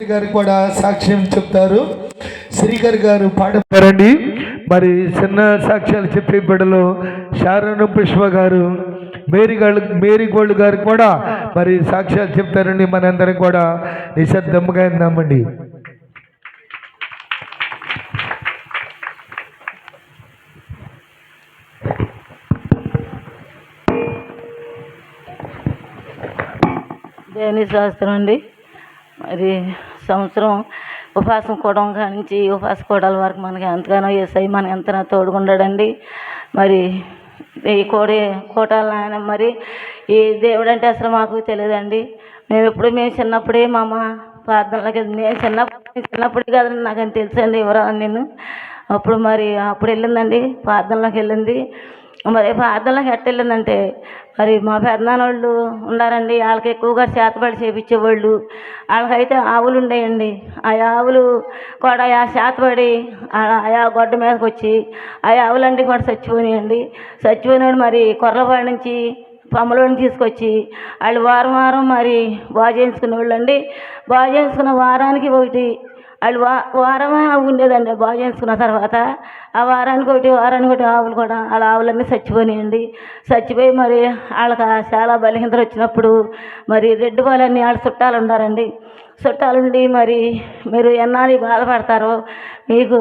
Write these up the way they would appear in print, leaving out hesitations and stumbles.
గారు కూడా సాక్ష్యం చెప్తారు. శ్రీకర్ గారు పాడతారండి. మరి చిన్న సాక్ష్యాలు చెప్పే బిడ్డలో శారణ పుష్ప గారు, మేరీ గోల్డ్ గారు కూడా మరి సాక్ష్యాలు చెప్తారండి. మనందరం కూడా నిశ్శబ్దంగా విందామండి. దేని శాస్త్రం అండి. మరి సంవత్సరం ఉపవాసం కూడం కానించి ఉపవాస కూడాల వరకు మనకి ఎంతగానో ఏసై మనకి ఎంతనో తోడుగుండాడండి. మరి ఈ కూటాల నాయన మరి ఈ దేవుడు అంటే అసలు మాకు తెలియదండి. మేము చిన్నప్పుడే మా అమ్మ ప్రార్థనలోకి నేను చిన్నప్పుడే కదండి నాకు అని తెలుసండి ఎవరని నేను అప్పుడు వెళ్ళిందండి ప్రార్థనలోకి వెళ్ళింది. మరి ప్రార్థనలోకి ఎట్ట వెళ్ళిందంటే మరి మా పెద్దనాన్నోళ్ళు ఉన్నారండి, వాళ్ళకి ఎక్కువగా చేతబడి చేపించేవాళ్ళు. వాళ్ళకైతే ఆవులు ఉండేయండి. ఆ ఆవులు కూడా ఆ చేతబడి ఆ గొడ్డ మీదకి వచ్చి ఆ ఆవులన్నీ కూడా చచ్చిపోయినాడు. మరి కొర్రపాడు నుంచి పమ్మలోని తీసుకొచ్చి వాళ్ళు వారం మరి బాగు చేయించుకునే వాళ్ళు అండి. బాగు చేయించుకున్న వారానికి ఒకటి వాళ్ళు వారమే ఉండేదండి. బాగు చేసుకున్న తర్వాత ఆ వారానికి ఒకటి ఆవులు కూడా వాళ్ళ ఆవులన్నీ చచ్చిపోయినాయండి. చచ్చిపోయి మరి వాళ్ళకి చాలా బలహీనతలు వచ్చినప్పుడు మరి రెడ్డి వాళ్ళని వాళ్ళ చుట్టాలు ఉన్నారండి. చుట్టాలుండి మరి మీరు ఎన్నాళ్ళు బాధపడతారో, మీకు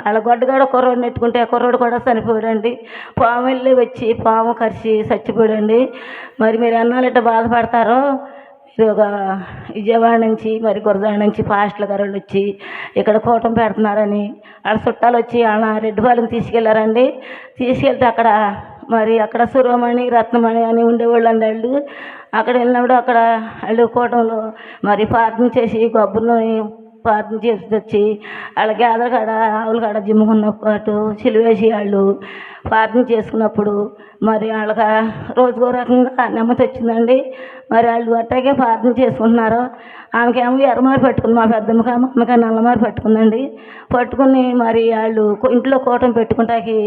వాళ్ళ గొడ్డగాడ కుర్రోడు నెట్టుకుంటే ఆ కుర్రోడు కూడా చనిపోయాడండి. పాము వెళ్ళి వచ్చి పాము కరిచి చచ్చిపోయాడండి. మరి మీరు ఎన్నాళ్ళు ఇట్లా బాధపడతారో, మీరు ఒక విజయవాడ నుంచి మరి గురజాడ నుంచి పాస్టల్ గారు వచ్చి ఇక్కడ కూటం పెడుతున్నారని వాళ్ళ చుట్టాలు వచ్చి వాళ్ళ రెడ్డిపాలెం తీసుకెళ్లారండి. తీసుకెళ్తే అక్కడ సురమణి రత్నమణి అని ఉండేవాళ్ళు అండి. వాళ్ళు అక్కడ వెళ్ళినప్పుడు వాళ్ళు కూటంలో మరి ప్రార్థన చేసి కొబ్బరిని ప్రార్థన చేసి వచ్చి వాళ్ళ గేదెల కాడ ఆవుల కాడ జిమ్ముకున్నప్పుడు సిలువేసి వాళ్ళు ప్రార్థన చేసుకున్నప్పుడు మరి వాళ్ళకి రోజుకో రకంగా నెమ్మది వచ్చిందండి. మరి వాళ్ళు అట్టాగే ప్రార్థన చేసుకుంటున్నారు. ఆమెకేమో ఎర్రమారి పట్టుకుంది, మా పెద్దమ్మకి అమ్మకి నల్లమారి పట్టుకుందండి. పట్టుకుని మరి వాళ్ళు ఇంట్లో కూటం పెట్టుకుంటాకి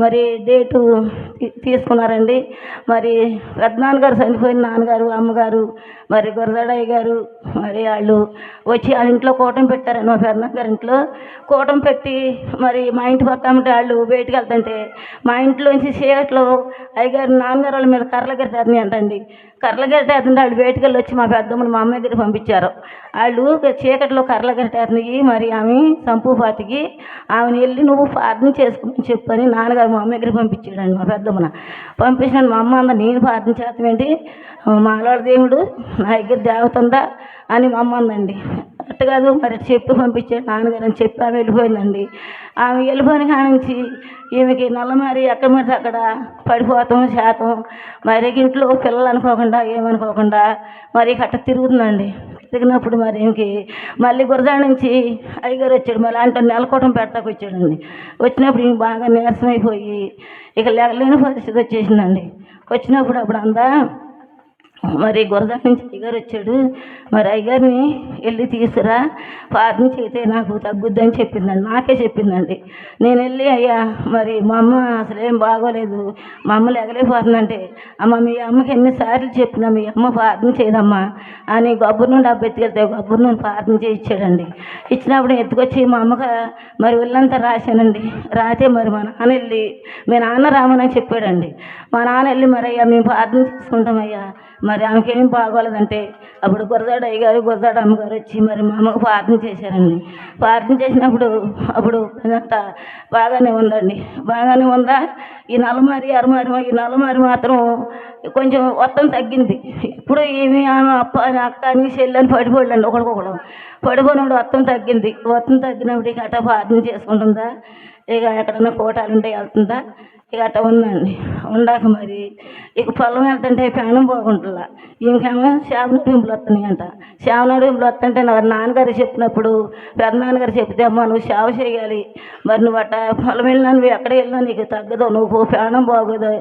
మరి డేటు తీసుకున్నారండి. మరి పెద్దనాన్నగారు చనిపోయిన నాన్నగారు అమ్మగారు మరి గురదడయ్య గారు మరి వాళ్ళు వచ్చి వాళ్ళ ఇంట్లో కూటం పెట్టారండి. మా పెద్దనాన్నగారి ఇంట్లో కూటం పెట్టి మరి మా ఇంటి పక్కన వాళ్ళు బయటికి వెళ్తుంటే మా ఇంట్లోంచి చీకట్లో అయ్యగారు నాన్నగారు వాళ్ళ మీద కర్రల గిరిటేస్తున్నాయి అంటండి. కర్రల గిరిటేస్తుంటే వాళ్ళు బయటికి వెళ్ళి వచ్చి మా పెద్దమ్మని మా అమ్మ దగ్గర పంపించారు. వాళ్ళు చీకట్లో కర్రల గిరిటేస్తున్నాయి, మరి ఆమె సంపూపాతికి ఆమెను వెళ్ళి నువ్వు ప్రార్థన చేసుకోమని చెప్పని నాన్నగారు మా అమ్మ దగ్గర పంపించాడండి. మా పెద్దమ్మన పంపించినాను. మా అమ్మ అందా నేను ప్రార్థన చేస్తామేంటి, మాలోడ దేవుడు నా దగ్గర దేవత ఉందా అని మా అమ్మ అందండి. అట్టు కాదు మరి చెప్పి పంపించాడు నాన్నగారు అని చెప్పి ఆమె వెళ్ళిపోయిందండి. ఆమె వెళ్ళిపోయిన కానించి ఈమెకి నల్లమారి ఎక్కడ మరి అక్కడ పడిపోతాం శాతం మరి ఇంట్లో పిల్లలు అనుకోకుండా ఏమనుకోకుండా మరి కట్ట తిరుగుతుందండి. తిరిగినప్పుడు మరి ఈమెకి మళ్ళీ గురజాడ నుంచి అయ్యగారు వచ్చాడు. మళ్ళీ అంటే నెలకోటం పెడతాకు వచ్చాడండి. వచ్చినప్పుడు ఈమె బాగా నీరసం అయిపోయి ఇక లేని పరిస్థితి వచ్చేసిందండి. వచ్చినప్పుడు అందా మరి గురజాడ నుంచి అయ్యగారు వచ్చాడు. మరి అయ్యగారిని వెళ్ళి తీసుకురా ప్రార్థన చేస్తే నాకు తగ్గుద్దని చెప్పిందండి. నాకే చెప్పిందండి. నేను వెళ్ళి అయ్యా మరి మా అమ్మ అసలు ఏం బాగోలేదు, మా అమ్మ ఎగలేకపోతుందంటే అమ్మ మీ అమ్మకి ఎన్నిసార్లు చెప్పినా మీ అమ్మ ప్రార్థన చేయదమ్మా అని గొబ్బరి నుండి డబ్బు ఎత్తుకెళ్తే గొబ్బరి నుండి ప్రార్థన చేయించాడండి. ఇచ్చినప్పుడు ఎత్తుకొచ్చి మా అమ్మగా మరి ఒళ్ళంతా రాశానండి. రాతే మరి మా నాన్న వెళ్ళి మీ నాన్న రామని చెప్పాడండి. మా నాన్న వెళ్ళి మరి అయ్యా మేము ప్రార్థన చేసుకుంటామయ్యా మరి ఆమెకేం బాగోలేదంటే అప్పుడు గురజాడ అయ్యగారు గురజాడ అమ్మగారు వచ్చి మరి మా అమ్మకు ప్రార్థన చేశారండి. ప్రార్థన చేసినప్పుడు అంతా బాగానే ఉందండి. బాగానే ఉందా ఈ నల్లమారి మాత్రం కొంచెం మొత్తం తగ్గింది. ఇప్పుడు ఏమి అక్క అని చెల్లని పడిపోయాడండి. ఒకడికొకడు పడిపోయినప్పుడు మొత్తం తగ్గింది. మొత్తం తగ్గినప్పుడు ఇక అట్ట ప్రార్థన చేసుకుంటుందా, ఇక ఎక్కడన్నా కోటాలు ఉంటే వెళ్తుందా, ఇక అట్ట ఉందండి. ఉండాక మరి ఇక పొలం వెళ్తుంటే ప్రాణం బాగుంటుందా, ఇంకేమో శావనడింపులు వస్తున్నాయంట. శావనడింపులు వస్తుంటే నా నాన్నగారు చెప్పినప్పుడు పెద్దనాన్నగారు చెప్తే అమ్మ నువ్వు సేవ చేయాలి, మరి నువ్వు అట్ట పొలం వెళ్ళినా నువ్వు ఎక్కడ వెళ్ళినా నీకు తగ్గదు, నువ్వు ప్రాణం బాగోదు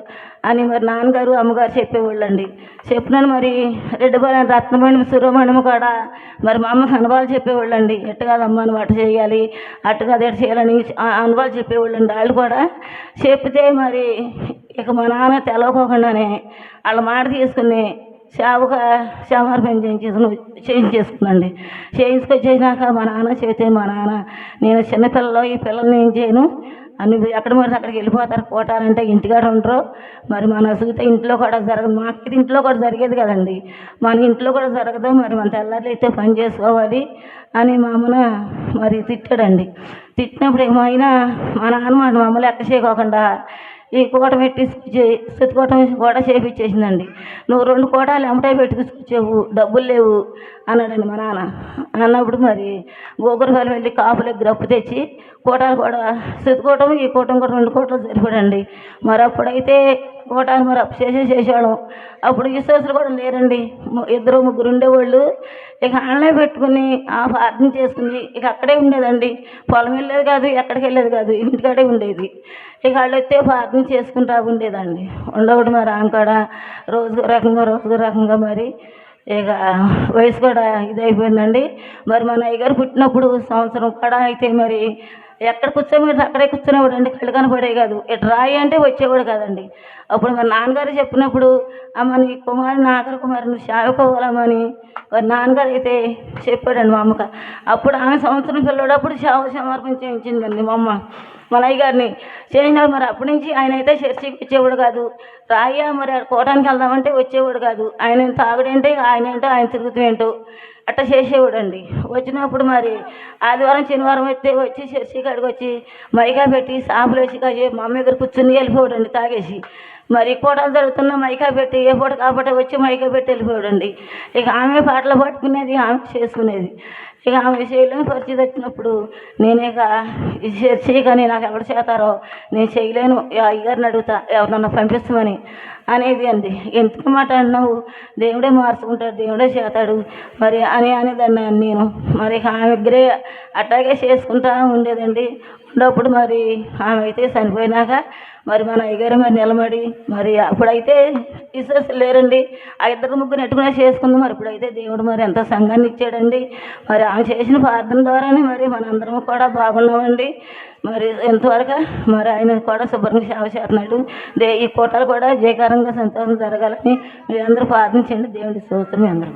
అని మరి నాన్నగారు అమ్మగారు చెప్పేవాళ్ళండి. చెప్పినాను మరి రెడ్డిపాలెం రత్నమణి సురమణిమ కూడా మరి మా అమ్మకి అనుభవాలు చెప్పేవాళ్ళండి. ఎట్టు కాదమ్మా నువ్వు అట్ట చేయాలి, అట్టు కాదు ఎట్ట చేయాలని అనుభవాలు చెప్పేవాళ్ళండి. వాళ్ళు కూడా చెప్తే మరి ఇక మా నాన్న తెలవకోకుండానే వాళ్ళ మాట తీసుకుని సేవగా క్షమార్పణ చేయించేసుకుందండి. చేయించుకొచ్చేసినాక మా నాన్న చెబితే మా నాన్న నేను చిన్నపిల్లలు ఈ పిల్లల్ని ఏం చేయను అని ఎక్కడ మరి అక్కడికి వెళ్ళిపోతారు కోటాలంటే ఇంటికాడ ఉండరు. మరి మన చూస్తే ఇంట్లో కూడా జరగదు, మాకు ఇంట్లో కూడా జరిగేది కదండి, మన ఇంట్లో కూడా జరగదు, మరి మన తెల్లారులు అయితే పని చేసుకోవాలి అని మా అమ్మన మరి తిట్టాడండి. తిట్టినప్పుడు ఇక మా నాన్న మా అమ్మ లెక్క చేయకోకుండా ఈ కోట పెట్టి సుత్తుకోవటం కూడా చేపించేసిందండి. నువ్వు 2 కోటాలు ఎమటే పెట్టుకొచ్చావు, డబ్బులు లేవు అన్నాడండి మా నాన్న. అన్నప్పుడు మరి గోగురపాలెం వెళ్ళి కాపులకి గ్రప్పు తెచ్చి కోటాలు కూడా సుత్తుకోవటం ఈ కూటం కూడా 2 కోట్లు సరిపడండి. మరి అప్పుడైతే కోటాలు మరి అప్పు చేసేవాళ్ళం. అప్పుడు విశ్వాసులు కూడా లేరండి, 2 ముగ్గురు ఉండేవాళ్ళు. ఇక ఆన్లైన్ పెట్టుకుని ఆ ప్రార్థన చేసుకుని ఇక అక్కడే ఉండేదండి. పొలం వెళ్ళేది కాదు, ఎక్కడికి వెళ్ళేది కాదు, ఇంటికాడే ఉండేది. ఇక వాళ్ళు వస్తే ప్రార్థన చేసుకుంటా ఉండేదండి. ఉండకూడదు మరి ఆమె కూడా రోజుకో రకంగా మరి ఇక వయసు కూడా ఇదైపోయిందండి. మరి మన అయ్యగారు పుట్టినప్పుడు సంవత్సరం కూడా అయితే మరి ఎక్కడ కూర్చోబెడితే అక్కడే కూర్చునేవాడు అండి, కళ్ళు కనపడే కాదు. ఇటు రాయి అంటే వచ్చేవాడు కాదండి. అప్పుడు మరి నాన్నగారు చెప్పినప్పుడు అమ్మ నీ కుమారు నాగర కుమారు నువ్వు సేవకోవాలమ్మని మరి నాన్నగారు అయితే చెప్పాడండి మా అమ్మక. అప్పుడు ఆమె సంవత్సరం పిల్లడప్పుడు సమర్పణ చేయించిందండి మా అమ్మ మన అయ్యగారిని. చేసినాడు మరి అప్పటి నుంచి ఆయన అయితే చర్చికి వచ్చేవాడు కాదు. రాయ్యా మరి కోటానికి వెళ్దామంటే వచ్చేవాడు కాదు. ఆయన తాగుడేంటో ఆయన ఏంటో ఆయన తిరుగుతూ అట్లా చేసేవాడు అండి. వచ్చినప్పుడు మరి ఆదివారం శనివారం అయితే వచ్చి చర్చి కాడికి వచ్చి మైకా పెట్టి సాపులు వేసి కాసి మా అమ్మ దగ్గర కూర్చుని వెళ్ళిపోయాడు అండి తాగేసి. మరి కోటలు జరుగుతున్న మైకా పెట్టి ఏ పూట కాబట్టి వచ్చి మైకా పెట్టి వెళ్ళిపోయాడు అండి. ఇక ఆమె పాటలు పట్టుకునేది, ఆమె చేసుకునేది. ఇక ఆమె చేయలేని పరిస్థితి వచ్చినప్పుడు నేను ఇక ఈ చర్చి కానీ నాకు ఎవరు చేస్తారో నేను చేయలేను, అయ్యగారిని అడుగుతా ఎవరన్నా పంపిస్తామని అనేది అండి. ఎందుకు మాట అన్నావు, దేవుడే మార్చుకుంటాడు, దేవుడే చేస్తాడు మరి అనేదాన్ని నేను. మరి ఆమె దగ్గరే అట్టాగే చేసుకుంటా ఉండేదండి. ఉన్నప్పుడు మరి ఆమె అయితే చనిపోయినాక మరి మన అయ్యగారు మరి నిలబడి మరి అప్పుడైతే విశ్వాసం లేరండి. ఆ 2 ముగ్గురు నెట్టుకునే చేసుకుంది. మరి ఇప్పుడైతే దేవుడు మరి ఎంతో సంఘాన్ని ఇచ్చాడండి. మరి ఆమె చేసిన ప్రార్థన ద్వారానే మరి మనందరం కూడా బాగున్నామండి. మరి ఎంతవరకు మరి ఆయన కూడా శుభ్రంగా సేవ చేస్తున్నాడు. ఈ కోటలు కూడా జయకరంగా సంతోషం జరగాలని మీరు అందరూ ప్రార్థించండి. దేవుడి స్తోత్రం అందరూ.